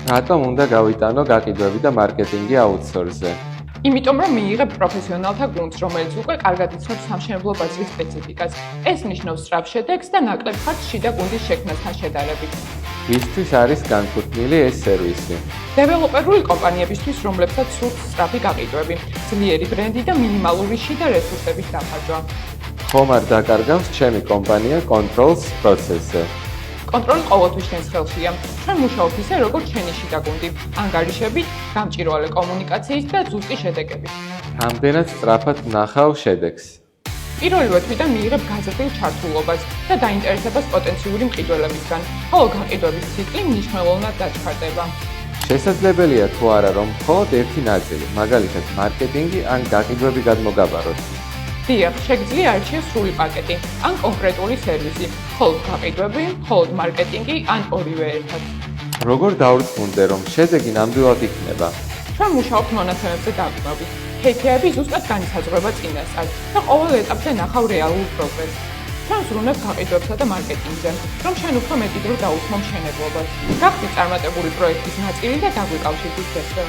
რატომ უნდა გავიტანო გაყიდვები და მარკეტინგი აუთსორსზე? იმიტომ რომ მიიღებ პროფესიონალთა გუნდს, რომელიც უკვე კარგად იცნობს სამშენებლო ბაზრის სპეციფიკას. ეს ნიშნავს სწრაფ შედეგს და ნაკლებ ხარჯს შიდა გუნდის შექმნასთან შედარებით. ვისთვის არის განკუთვნილი ეს სერვისი? დეველოპერული კომპანიებისთვის, რომლებსაც სურთ სწრაფი გაყიდვები, ძლიერი ბრენდი და მინიმალური შიდა რესურსების დახარჯვა. ხომ არ დაკარგავს ჩემი კომპანია კონტროლს პროცესზე? კონტროლი ყოველთვის შენს ხელშია. ჩვენ მუშაობთ ისე, როგორც შენი შიდა გუნდი, ანგარიშებით, გამჭირვალე კომუნიკაციით და ზუსტი შედეგებით. რამდენად სწრაფად ვნახავ შედეგს? პირველივე თვიდან მიიღებ გაზრდილ ჩართულობას და დაინტერესებას პოტენციური მყიდველებისგან, ხოლო გაყიდვების ციკლი მნიშვნელოვნად დაჩქარდება. შესაძლებელია თუ არა, რომ მხოლოდ ერთი ნაწილი, მაგალითად მარკეტინგი ან გაყიდვები გადმოგაბაროთ? დიახ, შეგიძლია არჩიო სრული პაკეტი ან კონკრეტული სერვისი, მხოლოდ გაყიდვები, მხოლოდ მარკეტინგი ან ორივე ერთად. როგორ დავრწმუნდე, რომ შედეგი ნამდვილად იქნება? ჩვენ მუშაობთ მონაცემებზე დაყრდნობით. KPI-ები ზუსტად განისაზღვრება წინასწარ და ყოველ ეტაპზე ნახავ რეალურ პროგრესს. ჩვენ ვზრუნავთ გაყიდვებსა და მარკეტინგზე, რომ შენ უფრო მეტი დრო დაუთმო მშენებლობას. გახდი წარმატებული პროექტის ნაწილი და დაგვიკავშირდით დღესვე.